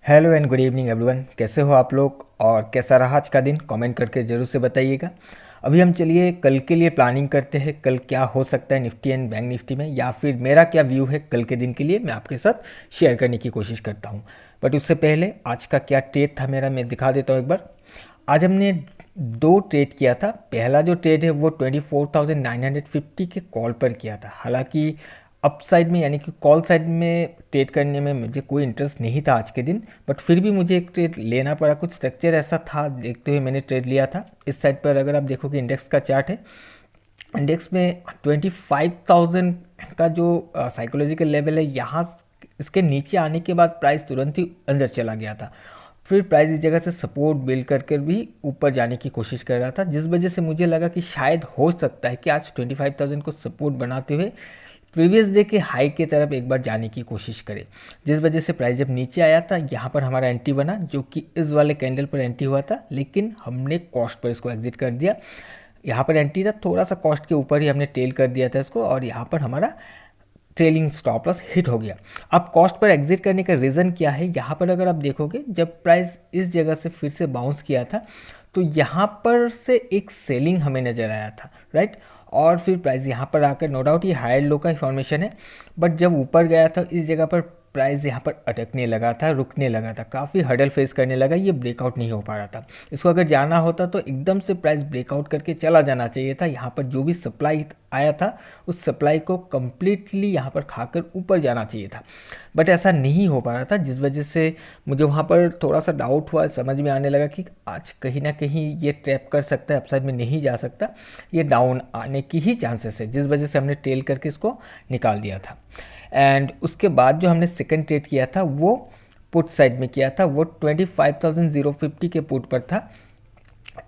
Hello and good evening everyone. कैसे हो आप लोग और कैसा रहा आज का दिन? कमेंट करके ज़रूर से बताइएगा। अभी हम चलिए कल के लिए प्लानिंग करते हैं। कल क्या हो सकता है निफ्टी एंड बैंक निफ्टी में, या फिर मेरा क्या व्यू है कल के दिन के लिए, मैं आपके साथ शेयर करने की कोशिश करता हूँ। बट उससे पहले आज का क्या ट्रेड था मेरा, मैं दिखा देता हूँ एक बार। आज हमने दो ट्रेड किया था। पहला जो ट्रेड है वो 24,950 के कॉल पर किया था। हालांकि अप साइड में यानी कि कॉल साइड में ट्रेड करने में मुझे कोई इंटरेस्ट नहीं था आज के दिन, बट फिर भी मुझे एक ट्रेड लेना पड़ा। कुछ स्ट्रक्चर ऐसा था देखते हुए मैंने ट्रेड लिया था। इस साइड पर अगर आप देखोगे इंडेक्स का चार्ट है, इंडेक्स में 25,000 का जो साइकोलॉजिकल लेवल है, यहाँ इसके नीचे आने के बाद प्राइस तुरंत ही अंदर चला गया था। फिर प्राइस इस जगह से सपोर्ट बिल्ड करके भी ऊपर जाने की कोशिश कर रहा था, जिस वजह से मुझे लगा कि शायद हो सकता है कि आज 25,000 को सपोर्ट बनाते हुए प्रीवियस डे के हाई की तरफ एक बार जाने की कोशिश करे। जिस वजह से प्राइस जब नीचे आया था, यहाँ पर हमारा एंट्री बना, जो कि इस वाले कैंडल पर एंट्री हुआ था, लेकिन हमने कॉस्ट पर इसको एग्जिट कर दिया। यहाँ पर एंट्री था, थोड़ा सा कॉस्ट के ऊपर ही हमने टेल कर दिया था इसको, और यहाँ पर हमारा ट्रेलिंग स्टॉप लॉस हिट हो गया। अब कॉस्ट पर एग्जिट करने का रीज़न क्या है? यहाँ पर अगर आप देखोगे, जब प्राइस इस जगह से फिर से बाउंस किया था, तो यहाँ पर से एक सेलिंग हमें नज़र आया था, राइट। और फिर प्राइस यहाँ पर आकर, नो डाउट ये हायर लो का फॉर्मेशन है, बट जब ऊपर गया था इस जगह पर प्राइस यहाँ पर अटकने लगा था, रुकने लगा था, काफ़ी हडल फेस करने लगा, ये ब्रेकआउट नहीं हो पा रहा था। इसको अगर जाना होता तो एकदम से प्राइस ब्रेकआउट करके चला जाना चाहिए था। यहाँ पर जो भी सप्लाई आया था, उस सप्लाई को कम्प्लीटली यहाँ पर खाकर ऊपर जाना चाहिए था, बट ऐसा नहीं हो पा रहा था, जिस वजह से मुझे वहाँ पर थोड़ा सा डाउट हुआ। समझ में आने लगा कि आज कहीं ना कहीं ये ट्रैप कर सकता है, अपसाइड में नहीं जा सकता, ये डाउन आने की ही चांसेस है, जिस वजह से हमने टेल करके इसको निकाल दिया था। एंड उसके बाद जो हमने सेकंड ट्रेड किया था वो पुट साइड में किया था, वो 25,050 के पुट पर था।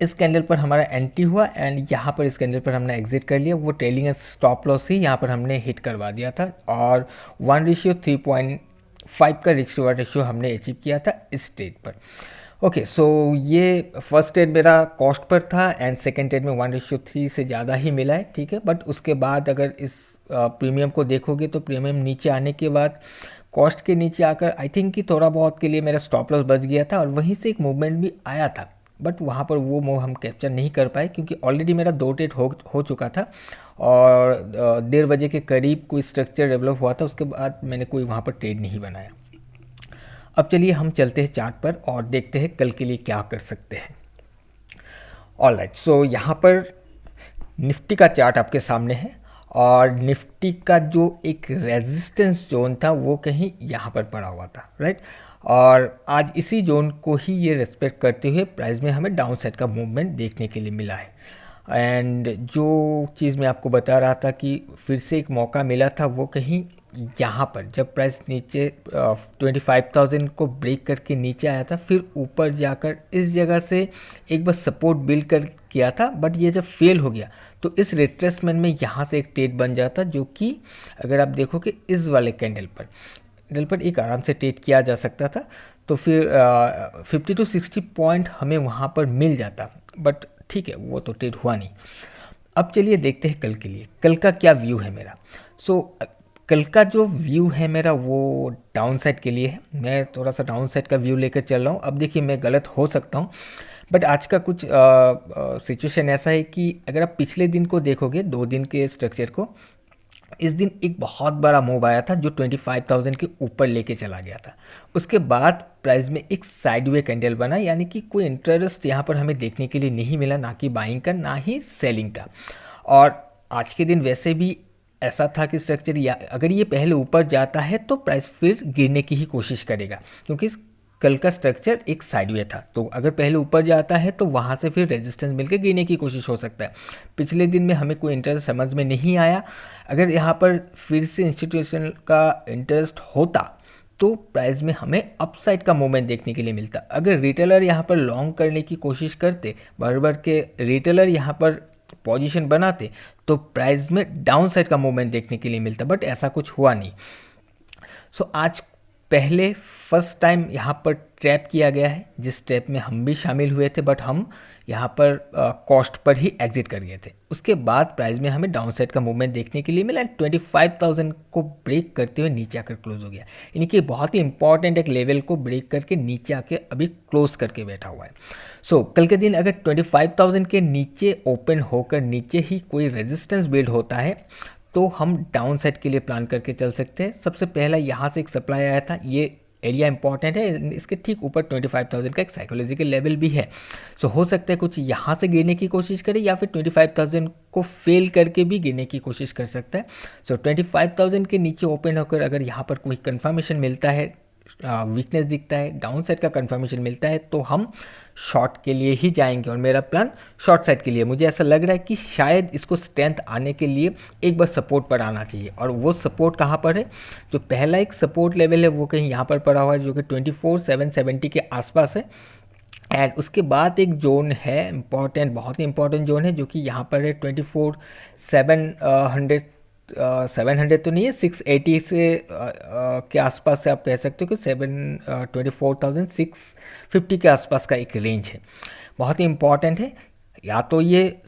इस कैंडल पर हमारा एंट्री हुआ एंड यहाँ पर इस कैंडल पर हमने एग्जिट कर लिया। वो ट्रेलिंग स्टॉप लॉस ही यहाँ पर हमने हिट करवा दिया था, और 1:3.5 का रिस्क टू रेशियो हमने अचीव किया था इस ट्रेड पर। ओके, सो ये फर्स्ट ट्रेड मेरा कॉस्ट पर था एंड सेकेंड ट्रेड में 1:3 से ज़्यादा ही मिला है, ठीक है। बट उसके बाद अगर इस प्रीमियम को देखोगे तो प्रीमियम नीचे आने के बाद, कॉस्ट के नीचे आकर आई थिंक कि थोड़ा बहुत के लिए मेरा स्टॉप लॉस बच गया था, और वहीं से एक मूवमेंट भी आया था, बट वहाँ पर वो मूव हम कैप्चर नहीं कर पाए, क्योंकि ऑलरेडी मेरा दो ट्रेड हो चुका था, और 1:30 के करीब कोई स्ट्रक्चर डेवलप हुआ था। उसके बाद मैंने कोई वहाँ पर ट्रेड नहीं बनाया। अब चलिए हम चलते हैं चार्ट पर और देखते हैं कल के लिए क्या कर सकते हैं। ऑलराइट, सो यहाँ पर निफ्टी का चार्ट आपके सामने है, और निफ्टी का जो एक रेजिस्टेंस जोन था वो कहीं यहाँ पर पड़ा हुआ था, राइट। और आज इसी जोन को ही ये रिस्पेक्ट करते हुए प्राइस में हमें डाउन साइड का मूवमेंट देखने के लिए मिला है। एंड जो चीज़ मैं आपको बता रहा था कि फिर से एक मौका मिला था, वो कहीं यहाँ पर जब प्राइस नीचे 25,000 को ब्रेक करके नीचे आया था, फिर ऊपर जाकर इस जगह से एक बार सपोर्ट बिल्ड कर किया था, बट ये जब फेल हो गया तो इस रिट्रेसमेंट में यहाँ से एक ट्रेड बन जाता, जो कि अगर आप देखोगे इस वाले कैंडल पर एक आराम से ट्रेड किया जा सकता था। तो फिर 50 to 60 पॉइंट हमें वहाँ पर मिल जाता, बट ठीक है, वो तो ट्रेड हुआ नहीं। अब चलिए देखते हैं कल के लिए, कल का क्या व्यू है मेरा। सो कल का जो व्यू है मेरा वो डाउन साइड के लिए है। मैं थोड़ा सा डाउन साइड का व्यू लेकर चल रहा हूँ। अब देखिए, मैं गलत हो सकता हूँ, बट आज का कुछ सिचुएशन ऐसा है कि अगर आप पिछले दिन को देखोगे, 2 दिन के स्ट्रक्चर को, इस दिन एक बहुत बड़ा मूव आया था जो 25,000 के ऊपर लेके चला गया था। उसके बाद प्राइस में एक साइडवे कैंडल बना, यानी कि कोई इंटरेस्ट यहाँ पर हमें देखने के लिए नहीं मिला, ना कि बाइंग का ना ही सेलिंग का। और आज के दिन वैसे भी ऐसा था कि स्ट्रक्चर, या अगर ये पहले ऊपर जाता है तो प्राइस फिर गिरने की ही कोशिश करेगा, क्योंकि कल का स्ट्रक्चर एक साइडवे था। तो अगर पहले ऊपर जाता है तो वहाँ से फिर रेजिस्टेंस मिलकर गिरने की कोशिश हो सकता है। पिछले दिन में हमें कोई इंटरेस्ट समझ में नहीं आया। अगर यहाँ पर फिर से इंस्टीट्यूशन का इंटरेस्ट होता तो प्राइस में हमें अपसाइड का मूवमेंट देखने के लिए मिलता। अगर रिटेलर यहाँ पर लॉन्ग करने की कोशिश करते, बार के रिटेलर यहाँ पर पोजीशन बनाते, तो प्राइस में डाउन साइड का मूवमेंट देखने के लिए मिलता, बट ऐसा कुछ हुआ नहीं। सो आज पहले फर्स्ट टाइम यहाँ पर ट्रैप किया गया है, जिस ट्रैप में हम भी शामिल हुए थे, बट हम यहाँ पर कॉस्ट पर ही एग्जिट कर गए थे। उसके बाद प्राइस में हमें डाउन साइड का मूवमेंट देखने के लिए मिला, 25,000 को ब्रेक करते हुए नीचे आकर क्लोज हो गया। यानी कि बहुत ही इंपॉर्टेंट एक लेवल को ब्रेक करके नीचे आके अभी क्लोज करके बैठा हुआ है। सो कल के दिन अगर 25,000 के नीचे ओपन होकर नीचे ही कोई रेजिस्टेंस बिल्ड होता है तो हम डाउन साइड के लिए प्लान करके चल सकते हैं। सबसे पहला यहाँ से एक सप्लाई आया था, ये एरिया इंपॉर्टेंट है, इसके ठीक ऊपर 25,000 का एक साइकोलॉजिकल लेवल भी है। सो हो सकता है कुछ यहाँ से गिरने की कोशिश करे या फिर 25,000 को फेल करके भी गिरने की कोशिश कर सकता है। सो 25,000 के नीचे ओपन होकर अगर यहाँ पर कोई कंफर्मेशन मिलता है, वीकनेस दिखता है, डाउन साइड का कंफर्मेशन मिलता है, तो हम शॉर्ट के लिए ही जाएंगे। और मेरा प्लान शॉर्ट साइड के लिए, मुझे ऐसा लग रहा है कि शायद इसको स्ट्रेंथ आने के लिए एक बार सपोर्ट पर आना चाहिए। और वो सपोर्ट कहाँ पर है? जो पहला एक सपोर्ट लेवल है वो कहीं यहाँ पर पड़ा हुआ है, जो कि 24,770 के आसपास है। एंड उसके बाद एक जोन है इम्पॉर्टेंट, बहुत ही इंपॉर्टेंट जोन है, जो कि यहाँ पर है 24,700 700 तो नहीं है, 680 से के आसपास से आप कह सकते हो कि 24,650 के आसपास का एक रेंज है, बहुत ही इंपॉर्टेंट है। या तो ये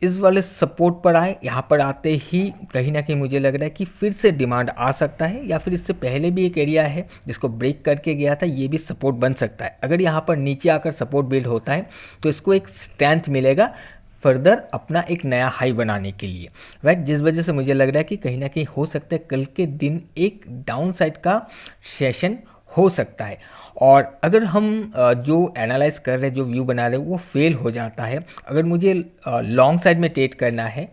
इस वाले सपोर्ट पर आए, यहाँ पर आते ही कहीं ना कहीं मुझे लग रहा है कि फिर से डिमांड आ सकता है, या फिर इससे पहले भी एक एरिया है जिसको ब्रेक करके गया था, ये भी सपोर्ट बन सकता है। अगर यहाँ पर नीचे आकर सपोर्ट बिल्ड होता है तो इसको एक स्ट्रेंथ मिलेगा फर्दर अपना एक नया हाई बनाने के लिए, राइट। जिस वजह से मुझे लग रहा है कि कहीं ना कहीं हो सकता है कल के दिन एक डाउन साइड का सेशन हो सकता है। और अगर हम जो एनालाइज कर रहे हैं, जो व्यू बना रहे हैं, वो फेल हो जाता है, अगर मुझे लॉन्ग साइड में ट्रेड करना है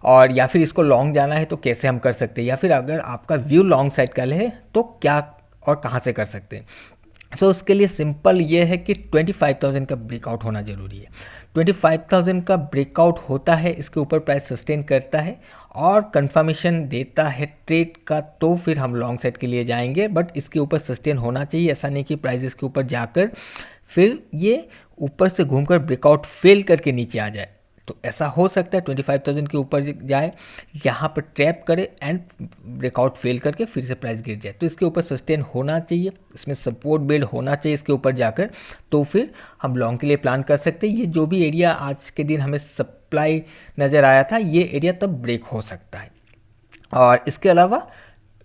और या फिर इसको लॉन्ग जाना है तो कैसे हम कर सकते हैं, या फिर अगर आपका व्यू लॉन्ग साइड का है तो क्या और कहाँ से कर सकते हैं। सो उसके लिए सिंपल ये है कि 25,000 का ब्रेकआउट होना ज़रूरी है। 25,000 का ब्रेकआउट होता है, इसके ऊपर प्राइस सस्टेन करता है और कंफर्मेशन देता है ट्रेड का, तो फिर हम लॉन्ग साइड के लिए जाएंगे। बट इसके ऊपर सस्टेन होना चाहिए, ऐसा नहीं कि प्राइस इसके ऊपर जाकर फिर ये ऊपर से घूमकर ब्रेकआउट फेल करके नीचे आ जाए। तो ऐसा हो सकता है 25,000 के ऊपर जाए, यहाँ पर ट्रैप करे एंड ब्रेकआउट फेल करके फिर से प्राइस गिर जाए। तो इसके ऊपर सस्टेन होना चाहिए, इसमें सपोर्ट बिल्ड होना चाहिए इसके ऊपर जाकर, तो फिर हम लॉन्ग के लिए प्लान कर सकते हैं। ये जो भी एरिया आज के दिन हमें सप्लाई नज़र आया था, ये एरिया तब ब्रेक हो सकता है। और इसके अलावा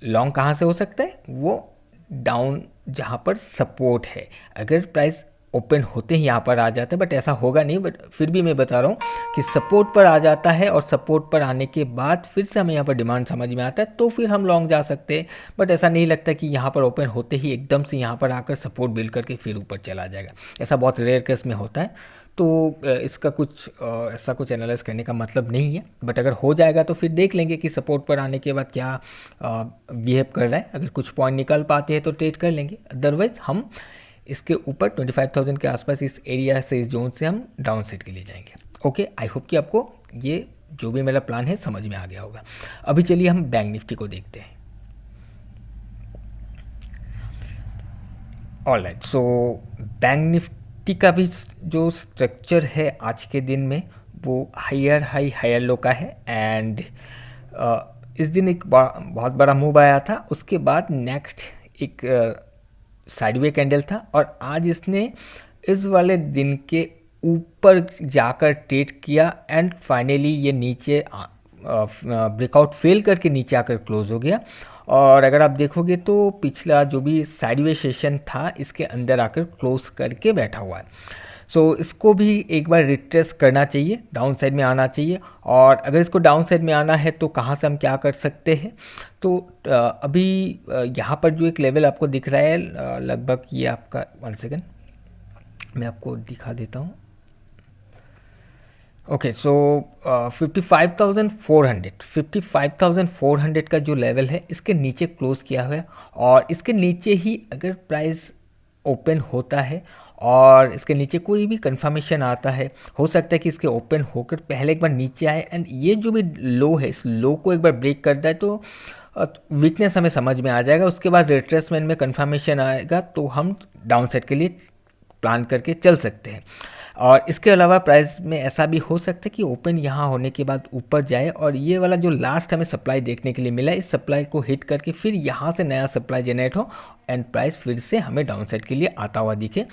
लॉन्ग कहाँ से हो सकता है? वो डाउन जहाँ पर सपोर्ट है, अगर प्राइस ओपन होते ही यहाँ पर आ जाता है, बट ऐसा होगा नहीं, बट फिर भी मैं बता रहा हूँ कि सपोर्ट पर आ जाता है और सपोर्ट पर आने के बाद फिर से हमें यहाँ पर डिमांड समझ में आता है तो फिर हम लॉन्ग जा सकते हैं। बट ऐसा नहीं लगता कि यहाँ पर ओपन होते ही एकदम से यहाँ पर आकर सपोर्ट बिल्ड करके फिर ऊपर चला जाएगा, ऐसा बहुत रेयर केस में होता है। तो इसका कुछ ऐसा कुछ एनालाइज करने का मतलब नहीं है। बट अगर हो जाएगा तो फिर देख लेंगे कि सपोर्ट पर आने के बाद क्या बिहेव कर रहा है। अगर कुछ पॉइंट निकल पाते हैं तो ट्रेड कर लेंगे, अदरवाइज हम इसके ऊपर 25,000 के आसपास इस एरिया से, इस जोन से हम डाउन साइड के लिए जाएंगे। ओके, आई होप कि आपको ये जो भी मेरा प्लान है समझ में आ गया होगा। अभी चलिए हम बैंक निफ्टी को देखते हैं। ऑलराइट, सो बैंक निफ्टी का भी जो स्ट्रक्चर है आज के दिन में वो हायर हाई हायर लो का है। एंड इस दिन एक बहुत बड़ा मूव आया था, उसके बाद नेक्स्ट एक साइडवे कैंडल था और आज इसने इस वाले दिन के ऊपर जाकर ट्रेड किया एंड फाइनली ये नीचे ब्रेकआउट फेल करके नीचे आकर क्लोज हो गया। और अगर आप देखोगे तो पिछला जो भी साइडवे सेशन था इसके अंदर आकर क्लोज करके बैठा हुआ है। सो इसको भी एक बार रिट्रेस करना चाहिए, डाउन साइड में आना चाहिए। और अगर इसको डाउन साइड में आना है तो कहाँ से हम क्या कर सकते हैं? तो अभी यहाँ पर जो एक लेवल आपको दिख रहा है लगभग ये आपका 1 सेकेंड मैं आपको दिखा देता हूँ। ओके, सो 55,400 का जो लेवल है इसके नीचे क्लोज किया हुआ है। और इसके नीचे ही अगर प्राइस ओपन होता है और इसके नीचे कोई भी कंफर्मेशन आता है, हो सकता है कि इसके ओपन होकर पहले एक बार नीचे आए एंड ये जो भी लो है इस लो को एक बार ब्रेक करता है तो वीकनेस हमें समझ में आ जाएगा। उसके बाद रिट्रेसमेंट में कंफर्मेशन आएगा तो हम डाउन साइड के लिए प्लान करके चल सकते हैं। और इसके अलावा प्राइस में ऐसा भी हो सकता है कि ओपन यहाँ होने के बाद ऊपर जाए और ये वाला जो लास्ट हमें सप्लाई देखने के लिए मिला, इस सप्लाई को हिट करके फिर यहाँ से नया सप्लाई जनरेट हो एंड प्राइस फिर से हमें डाउन साइड के लिए आता हुआ दिखे।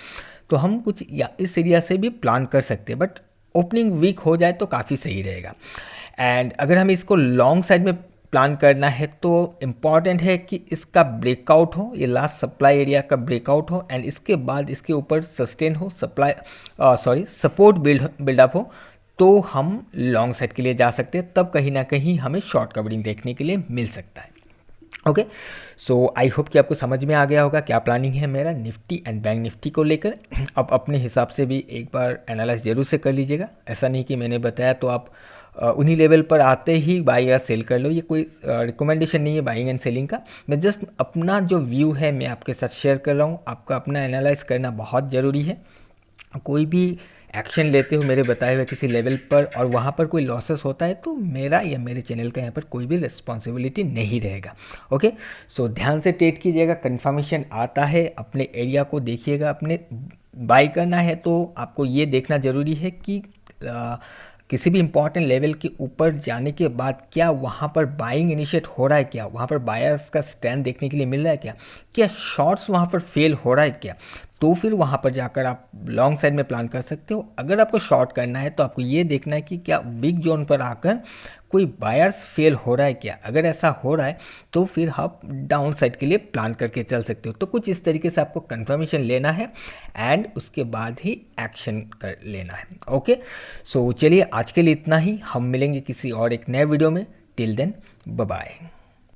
तो हम कुछ इस एरिया से भी प्लान कर सकते हैं, बट ओपनिंग वीक हो जाए तो काफ़ी सही रहेगा। एंड अगर हम इसको लॉन्ग साइड में प्लान करना है तो इम्पॉर्टेंट है कि इसका ब्रेकआउट हो, ये लास्ट सप्लाई एरिया का ब्रेकआउट हो एंड इसके बाद इसके ऊपर सस्टेन हो, सपोर्ट बिल्डअप हो, तो हम लॉन्ग साइड के लिए जा सकते हैं। तब कहीं ना कहीं हमें शॉर्ट कवरिंग देखने के लिए मिल सकता है। ओके, सो आई होप कि आपको समझ में आ गया होगा क्या प्लानिंग है मेरा निफ्टी एंड बैंक निफ्टी को लेकर। अब अपने हिसाब से भी एक बार एनालाइज जरूर से कर लीजिएगा। ऐसा नहीं कि मैंने बताया तो आप उन्हीं लेवल पर आते ही बाई या सेल कर लो, ये कोई रिकमेंडेशन नहीं है बाइंग एंड सेलिंग का। मैं जस्ट अपना जो व्यू है मैं आपके साथ शेयर कर रहा हूँ। आपका अपना एनालाइज करना बहुत ज़रूरी है। कोई भी एक्शन लेते हो मेरे बताए हुए किसी लेवल पर और वहाँ पर कोई लॉसेस होता है तो मेरा या मेरे चैनल का यहाँ पर कोई भी रिस्पॉन्सिबिलिटी नहीं रहेगा। ओके, सो ध्यान से ट्रेड कीजिएगा। कंफर्मेशन आता है, अपने एरिया को देखिएगा। अपने बाई करना है तो आपको ये देखना ज़रूरी है कि किसी भी इंपॉर्टेंट लेवल के ऊपर जाने के बाद क्या वहाँ पर बाइंग इनिशिएट हो रहा है, क्या वहाँ पर बायर्स का स्टैंड देखने के लिए मिल रहा है, क्या शॉर्ट्स वहाँ पर फेल हो रहा है क्या, तो फिर वहाँ पर जाकर आप लॉन्ग साइड में प्लान कर सकते हो। अगर आपको शॉर्ट करना है तो आपको ये देखना है कि क्या बिग जोन पर आकर कोई बायर्स फेल हो रहा है क्या। अगर ऐसा हो रहा है तो फिर आप डाउन साइड के लिए प्लान करके चल सकते हो। तो कुछ इस तरीके से आपको कंफर्मेशन लेना है एंड उसके बाद ही एक्शन कर लेना है। ओके, सो चलिए आज के लिए इतना ही। हम मिलेंगे किसी और एक नए वीडियो में। Till then bye bye.